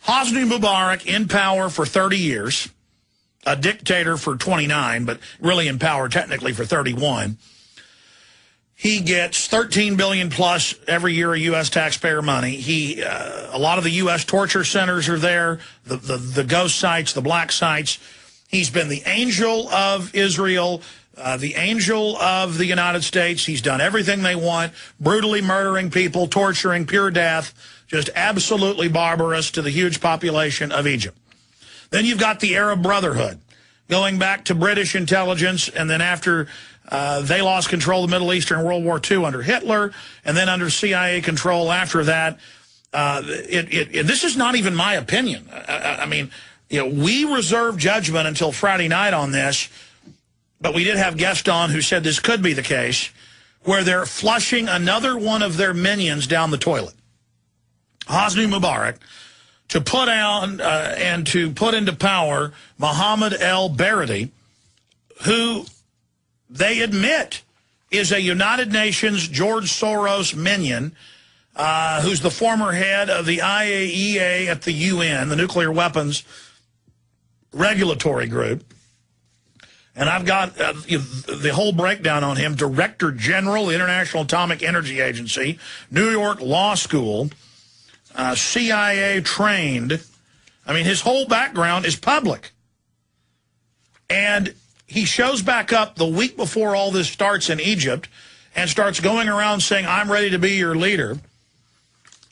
Hosni Mubarak in power for 30 years, a dictator for 29, but really in power technically for 31. He gets $13 billion plus every year of U.S. taxpayer money. A lot of the U.S. torture centers are there, the ghost sites, the black sites. He's been the angel of Israel, the angel of the United States. He's done everything they want, brutally murdering people, torturing, pure death, just absolutely barbarous to the huge population of Egypt. Then you've got the Arab Brotherhood, going back to British intelligence, and then after they lost control of the Middle East during World War II under Hitler, and then under CIA control after that. This is not even my opinion. I mean, you know, we reserve judgment until Friday night on this, but we did have guests on who said this could be the case, where they're flushing another one of their minions down the toilet. Hosni Mubarak, to put on and to put into power Mohammed el-Baradei, who they admit is a United Nations George Soros minion, who's the former head of the IAEA at the UN, the Nuclear Weapons Regulatory Group. And I've got the whole breakdown on him. Director General, the International Atomic Energy Agency, New York Law School, CIA trained. I mean, his whole background is public. And he shows back up the week before all this starts in Egypt and starts going around saying, I'm ready to be your leader.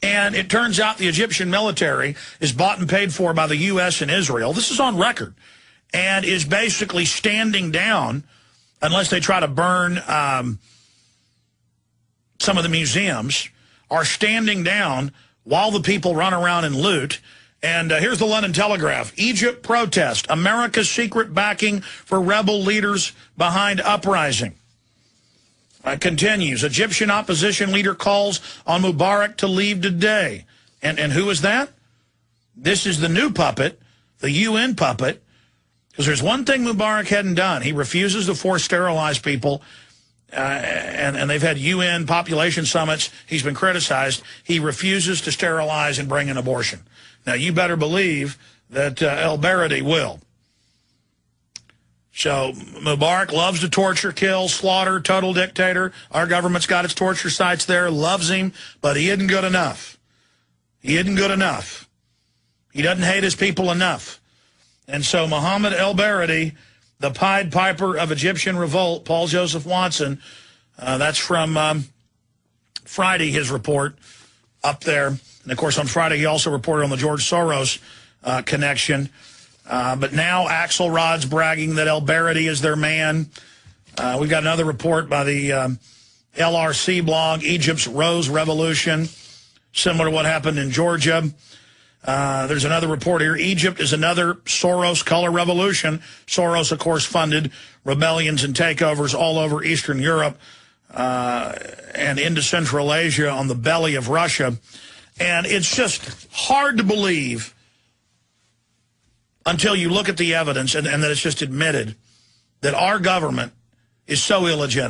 And it turns out the Egyptian military is bought and paid for by the U.S. and Israel. This is on record. And is basically standing down, unless they try to burn some of the museums, are standing down while the people run around and loot. And here's the London Telegraph. Egypt protest. America's secret backing for rebel leaders behind uprising. Continues. Egyptian opposition leader calls on Mubarak to leave today. And who is that? This is the new puppet, the UN puppet. Because there's one thing Mubarak hadn't done. He refuses to force sterilize people. And they've had UN population summits. He's been criticized. He refuses to sterilize and bring an abortion. Now, you better believe that el-Baradei will. So Mubarak loves to torture, kill, slaughter, total dictator. Our government's got its torture sites there, loves him, but he isn't good enough. He isn't good enough. He doesn't hate his people enough. And so Mohammed el-Baradei, the Pied Piper of Egyptian revolt, Paul Joseph Watson, that's from Friday, his report up there. And, of course, on Friday, he also reported on the George Soros connection. But now Axelrod's bragging that el-Baradei is their man. We've got another report by the LRC blog, Egypt's Rose Revolution, similar to what happened in Georgia. There's another report here. Egypt is another Soros color revolution. Soros, of course, funded rebellions and takeovers all over Eastern Europe and into Central Asia on the belly of Russia. And it's just hard to believe until you look at the evidence and that it's just admitted that our government is so illegitimate.